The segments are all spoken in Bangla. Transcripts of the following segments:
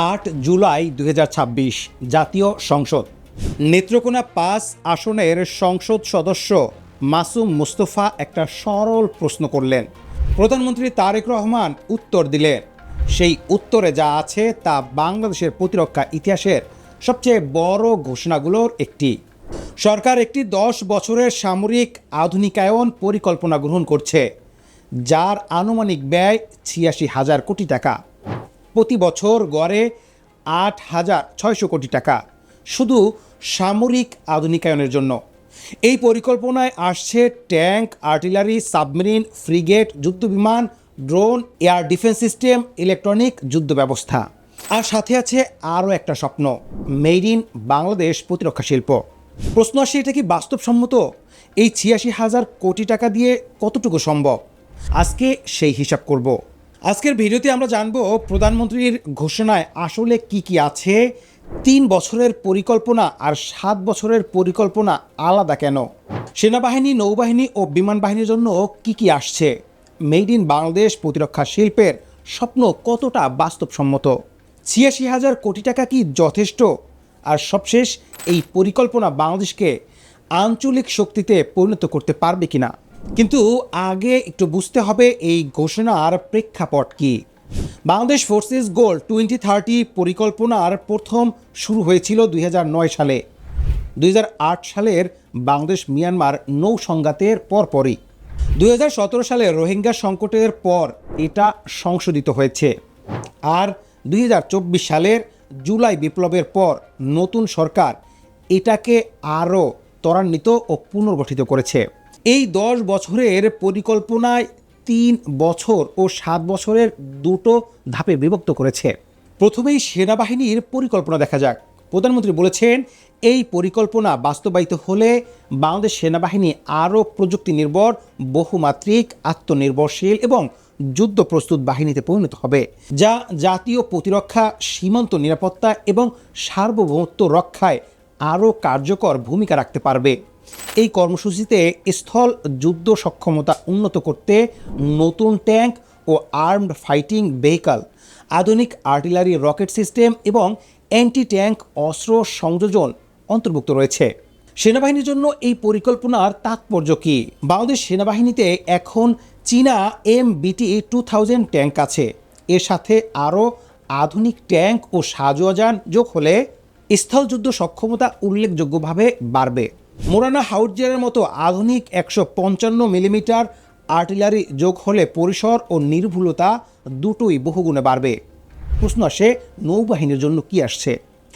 ৮ জুলাই ২০২৬ জাতীয় সংসদ। নেত্রকোনা ৫ আসনের সংসদ সদস্য মাসুম মুস্তফা একটা সরল প্রশ্ন করলেন। প্রধানমন্ত্রী তারেক রহমান উত্তর দিলেন। সেই উত্তরে যা আছে তা বাংলাদেশের প্রতিরক্ষা ইতিহাসের সবচেয়ে বড় ঘোষণাগুলোর একটি। সরকার একটি ১০ বছরের সামরিক আধুনিকায়ন পরিকল্পনা গ্রহণ করছে, যার আনুমানিক ব্যয় ৮৬,০০০ কোটি টাকা। প্রতি বছর গড়ে ৮,৬০০ কোটি টাকা শুধু সামরিক আধুনিকায়নের জন্য। এই পরিকল্পনায় আসছে ট্যাঙ্ক, আর্টিলারি, সাবমেরিন, ফ্রিগেট, যুদ্ধবিমান, drone, air defence system, electronic যুদ্ধ ব্যবস্থা। আর সাথে আছে আরও একটা স্বপ্ন, মেড ইন বাংলাদেশ প্রতিরক্ষা শিল্প। প্রশ্ন আসে, এটা কি বাস্তবসম্মত? এই ৮৬,০০০ কোটি টাকা দিয়ে কতটুকু সম্ভব? আজকে সেই হিসাব করব। আজকের ভিডিওতে আমরা জানবো প্রধানমন্ত্রীর ঘোষণায় আসলে কি আছে, ৩ বছরের পরিকল্পনা আর ৭ বছরের পরিকল্পনা আলাদা কেন, সেনাবাহিনী, নৌবাহিনী ও বিমান বাহিনীর জন্য কি আসছে, মেড ইন বাংলাদেশ প্রতিরক্ষা শিল্পের স্বপ্ন কতটা বাস্তবসম্মত, ৮৬,০০০ কোটি টাকা কি যথেষ্ট, আর সবশেষ এই পরিকল্পনা বাংলাদেশকে আঞ্চলিক শক্তিতে পরিণত করতে পারবে কিনা। কিন্তু আগে একটু বুঝতে হবে এই ঘোষণার প্রেক্ষাপট কি। বাংলাদেশ ফোর্সেস গোল 2030 পরিকল্পনার প্রথম শুরু হয়েছিল ২০০৯ সালে। ২০০৮ সালের বাংলাদেশ মিয়ানমার নৌ সংঘাতের পরপরই ২০১৭ সালে রোহিঙ্গা সংকটের পর এটা সংশোধিত হয়েছে। আর ২০২৪ সালের জুলাই বিপ্লবের পর নতুন সরকার এটাকে আরও ত্বরান্বিত ও পুনর্গঠিত করেছে। এই ১০ বছরের পরিকল্পনায় ৩ বছর ও ৭ বছরের দুটো ধাপে বিভক্ত করেছে। প্রথমেই সেনাবাহিনীর পরিকল্পনা দেখা যাক। প্রধানমন্ত্রী বলেছেন, এই পরিকল্পনা বাস্তবায়িত হলে বাংলাদেশ সেনাবাহিনী আরও প্রযুক্তি নির্ভর, বহুমাত্রিক, আত্মনির্ভরশীল এবং যুদ্ধ প্রস্তুত বাহিনীতে পরিণত হবে, যা জাতীয় প্রতিরক্ষা, সীমান্ত নিরাপত্তা এবং সার্বভৌমত্ব রক্ষায় আরও কার্যকর ভূমিকা রাখতে পারবে। এই কর্মসূচিতে স্থল যুদ্ধ সক্ষমতা উন্নত করতে নতুন ট্যাঙ্ক ও আর্মড ফাইটিং ভেহিকল, আধুনিক আর্টিলারি, রকেট সিস্টেম এবং অ্যান্টি ট্যাঙ্ক অস্ত্র সংযোজন অন্তর্ভুক্ত রয়েছে। সেনাবাহিনীর জন্য এই পরিকল্পনার তাৎপর্য কী? বাংলাদেশ সেনাবাহিনীতে এখন চীনা MBT-2000 ট্যাঙ্ক আছে। এর সাথে আরও আধুনিক ট্যাঙ্ক ও সাজোয়াজান যোগ হলে স্থলযুদ্ধ সক্ষমতা উল্লেখযোগ্যভাবে বাড়বে। মোরানা হাউটজারের মতো আধুনিক ১৫৫ মিলিমিটার আর্টিলারি যোগ হলে পরিসর ও নির্ভুলতা দুটোই বহুগুণে বাড়বে। প্রশ্ন আসে, নৌবাহিনীর জন্য কি আসছে?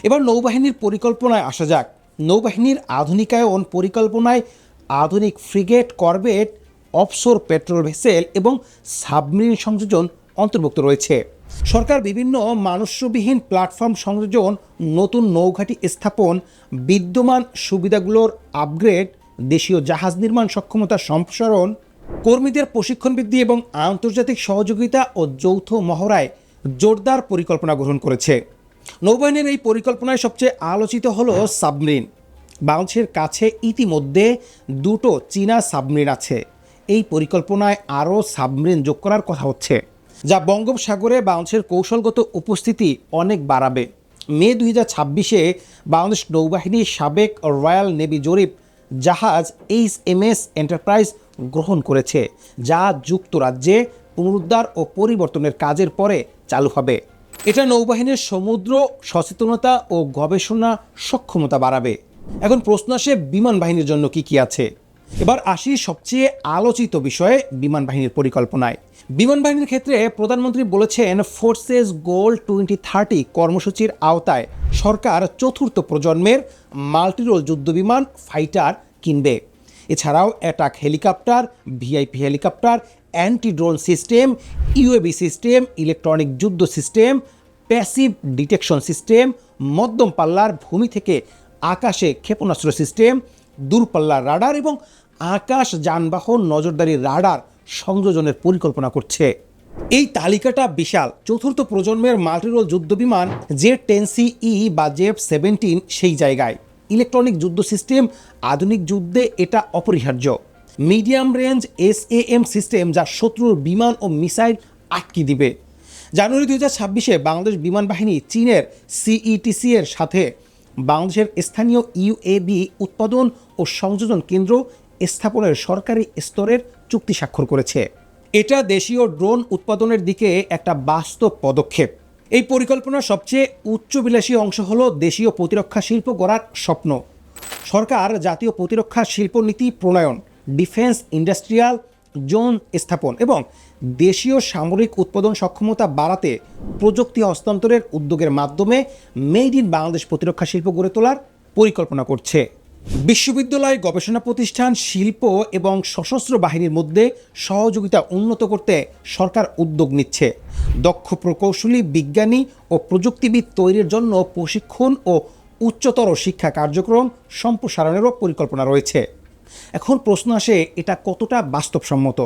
এবার নৌবাহিনীর পরিকল্পনায় আসা যাক। নৌবাহিনীর আধুনিকায়ন পরিকল্পনায় আধুনিক frigate, corvette, offshore petrol vessel এবং সাবমেরিন সংযোজন অন্তর্ভুক্ত রয়েছে। সরকার বিভিন্ন মানুষ্যবিহীন প্ল্যাটফর্ম সংযোজন, নতুন নৌঘাঁটি স্থাপন, বিদ্যমান সুবিধাগুলোর আপগ্রেড, দেশীয় জাহাজ নির্মাণ সক্ষমতা সম্প্রসারণ, কর্মীদের প্রশিক্ষণ বৃদ্ধি এবং আন্তর্জাতিক সহযোগিতা ও যৌথ মহড়ায় জোরদার পরিকল্পনা গ্রহণ করেছে। নৌবাহিনীর এই পরিকল্পনায় সবচেয়ে আলোচিত হলো সাবমেরিন। বাংলাদেশের কাছে ইতিমধ্যে দুটো চীনা সাবমেরিন আছে। এই পরিকল্পনায় আরও সাবমেরিন যোগ করার কথা হচ্ছে, যা বঙ্গোপসাগরে বাংলাদেশের কৌশলগত উপস্থিতি অনেক বাড়াবে। মে ২০২৬-এ বাংলাদেশ নৌবাহিনীর সাবেক রয়্যাল নেভি জরিপ জাহাজ HMS এন্টারপ্রাইজ গ্রহণ করেছে, যা যুক্তরাজ্যে পুনরুদ্ধার ও পরিবর্তনের কাজের পরে চালু হবে। এটা নৌবাহিনীর সমুদ্র সচেতনতা ও গবেষণা সক্ষমতা বাড়াবে। এখন প্রশ্ন আসে, বিমান বাহিনীর জন্য কি আছে? এবার আসি সবচেয়ে আলোচিত বিষয়ে, বিমান বাহিনীর পরিকল্পনায়। বিমান বাহিনীর ক্ষেত্রে প্রধানমন্ত্রী বলেছেন, ফোর্সেস গোল 2030 কর্মসূচির আওতায় সরকার চতুর্থ প্রজন্মের মাল্টিরোল যুদ্ধবিমান ফাইটার কিনবে। এছাড়াও attack helicopter, VIP helicopter, anti drone system, UAV system, electronic যুদ্ধ সিস্টেম, প্যাসিভ ডিটেকশন সিস্টেম, মধ্যম পাল্লার ভূমি থেকে আকাশে ক্ষেপণাস্ত্র সিস্টেম, দূরপাল্লার রাডার এবং আকাশ যানবাহন নজরদারি রাডার সংযোজনের পরিকল্পনা করছে। এই তালিকাটা বিশাল। চতুর্থ প্রজন্মের মাল্টিরোল যুদ্ধবিমান Z-10CE বা J-17 সেই জায়গায়। ইলেকট্রনিক যুদ্ধ সিস্টেম, আধুনিক যুদ্ধে এটা অপরিহার্য। মিডিয়াম রেঞ্জ SAM সিস্টেম, যা শত্রুর বিমান ও মিসাইল আটকে দিবে। জানুয়ারি 2026-এ বাংলাদেশ বিমান বাহিনী চীনের সিইটিসি এর সাথে বাংলাদেশের স্থানীয় ইউএভি উৎপাদন ও সংযোজন কেন্দ্র স্থাপনের সরকারি স্তরের চুক্তি স্বাক্ষর করেছে। এটা দেশীয় ড্রোন উৎপাদনের দিকে একটা বাস্তব পদক্ষেপ। এই পরিকল্পনার সবচেয়ে উচ্চবিলাসী অংশ হলো দেশীয় প্রতিরক্ষা শিল্প গড়ার স্বপ্ন। সরকার জাতীয় প্রতিরক্ষা শিল্পনীতি প্রণয়ন, ডিফেন্স ইন্ডাস্ট্রিয়াল জোন স্থাপন এবং দেশীয় সামরিক উৎপাদন সক্ষমতা বাড়াতে প্রযুক্তি হস্তান্তরের উদ্যোগের মাধ্যমে মেড ইন বাংলাদেশ প্রতিরক্ষা শিল্প গড়ে তোলার পরিকল্পনা করছে। বিশ্ববিদ্যালয়, গবেষণা প্রতিষ্ঠান, শিল্প এবং সশস্ত্র বাহিনীর মধ্যে সহযোগিতা উন্নত করতে সরকার উদ্যোগ নিচ্ছে। দক্ষ প্রকৌশলী, বিজ্ঞানী ও প্রযুক্তিবিদ তৈরির জন্য প্রশিক্ষণ ও উচ্চতর শিক্ষা কার্যক্রম সম্প্রসারণেরও পরিকল্পনা রয়েছে। এখন প্রশ্ন আসে, এটা কতটা বাস্তবসম্মত?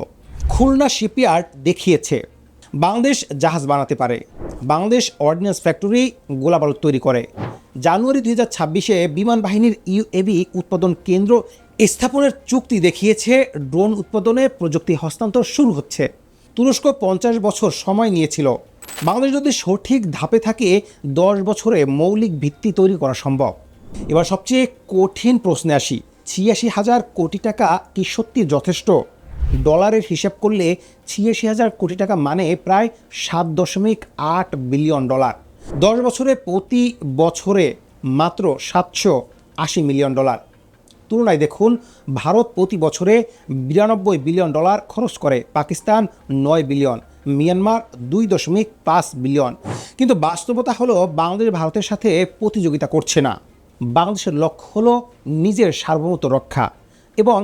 খুলনা শিপইয়ার্ড দেখিয়েছে বাংলাদেশ জাহাজ বানাতে পারে। বাংলাদেশ অর্ডিন্যান্স ফ্যাক্টরি গোলাবারুদ তৈরি করে। জানুয়ারি 2026-এ বিমান বাহিনীর ইউএভি উৎপাদন কেন্দ্র স্থাপনের চুক্তি দেখিয়েছে। ড্রোন উৎপাদনে প্রযুক্তি হস্তান্তর শুরু হচ্ছে। তুরস্ক 50 বছর সময় নিয়েছিল। বাংলাদেশ যদি সঠিক ধাপে থাকে 10 বছরে মৌলিক ভিত্তি তৈরি করা সম্ভব। এবার সবচেয়ে কঠিন প্রশ্নে আসি, 86,000 কোটি টাকা কি সত্যি যথেষ্ট? ডলারের হিসাব করলে 86,000 কোটি টাকা মানে প্রায় 7.8 বিলিয়ন ডলার। 10 বছরে প্রতি বছরে মাত্র 780 মিলিয়ন ডলার। তুলনায় দেখুন, ভারত প্রতি বছরে 92 বিলিয়ন ডলার খরচ করে, পাকিস্তান 9 বিলিয়ন, মিয়ানমার 2.5 বিলিয়ন। কিন্তু বাস্তবতা হলো বাংলাদেশ ভারতের সাথে প্রতিযোগিতা করছে না। বাংলাদেশের লক্ষ্য হলো নিজের সার্বভৌমত্ব রক্ষা এবং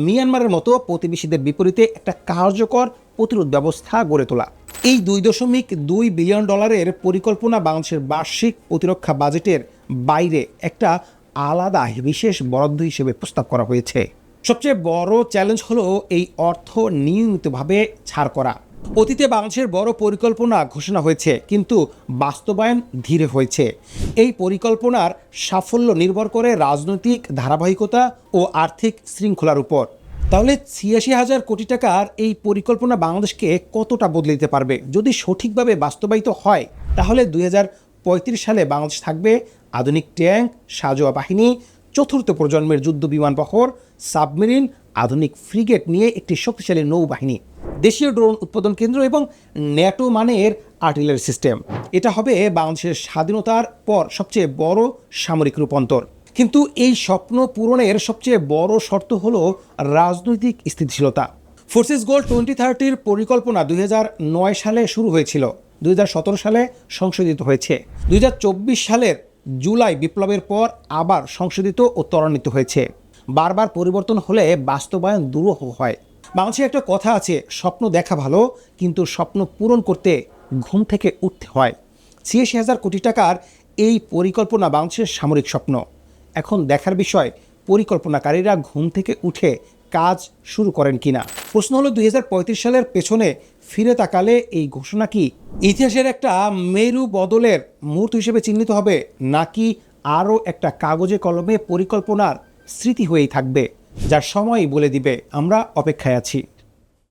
মিয়ানমারের মতো প্রতিবেশীদের বিপরীতে একটা কার্যকর প্রতিরোধ ব্যবস্থা গড়ে তোলা। এই 2.2 বিলিয়ন ডলারের পরিকল্পনা বাংলাদেশের বার্ষিক প্রতিরক্ষা বাজেটের বাইরে একটা আলাদা বিশেষ বরাদ্দ হিসেবে প্রস্তাব করা হয়েছে। সবচেয়ে বড় চ্যালেঞ্জ হলো এই অর্থ নিয়মিতভাবে ছাড় করা। অতীতে বাংলাদেশের বড় পরিকল্পনা ঘোষণা হয়েছে, কিন্তু বাস্তবায়ন ধীরে হয়েছে। এই পরিকল্পনার সাফল্য নির্ভর করে রাজনৈতিক ধারাবাহিকতা ও আর্থিক শৃঙ্খলার উপর। তাহলে 86,000 কোটি টাকার এই পরিকল্পনা বাংলাদেশকে কতটা বদলে দিতে পারবে? যদি সঠিকভাবে বাস্তবায়িত হয়, তাহলে 2035 সালে বাংলাদেশ থাকবে আধুনিক ট্যাঙ্ক, সাঁজোয়া বাহিনী, চতুর্থ প্রজন্মের যুদ্ধ বিমানবহর, সাবমেরিন, আধুনিক ফ্রিগেট নিয়ে একটি শক্তিশালী নৌবাহিনী, দেশীয় ড্রোন উৎপাদন কেন্দ্র এবং ন্যাটো মানের আর্টিলারি সিস্টেম। এটা হবে বাংলাদেশের স্বাধীনতার পর সবচেয়ে বড় সামরিক রূপান্তর। কিন্তু এই স্বপ্ন পূরণের সবচেয়ে বড় শর্ত হলো রাজনৈতিক স্থিতিশীলতা। ফোর্সেস গোল 2030-র পরিকল্পনা 2009 সালে শুরু হয়েছিল, 2017 সালে সংশোধিত হয়েছে, 2024 সালের জুলাই বিপ্লবের পর আবার সংশোধিত ও ত্বরান্বিত হয়েছে। বারবার পরিবর্তন হলে বাস্তবায়ন দুরূহ হয়। বাংলাদেশে একটা কথা আছে, স্বপ্ন দেখা ভালো, কিন্তু স্বপ্ন পূরণ করতে ঘুম থেকে উঠতে হয়। 86,000 কোটি টাকার এই পরিকল্পনা বাংলাদেশের সামরিক স্বপ্ন। এখন দেখার বিষয়, পরিকল্পনাকারীরা ঘুম থেকে উঠে কাজ শুরু করেন কিনা। প্রশ্ন হলো, 2035 সালের পেছনে ফিরে তাকালে এই ঘোষণা কি ইতিহাসের একটা মেরু বদলের মুহূর্ত হিসেবে চিহ্নিত হবে, নাকি আরও একটা কাগজে কলমে পরিকল্পনার স্মৃতি হয়েই থাকবে, যার সময়ই বলে দিবে। আমরা অপেক্ষায় আছি।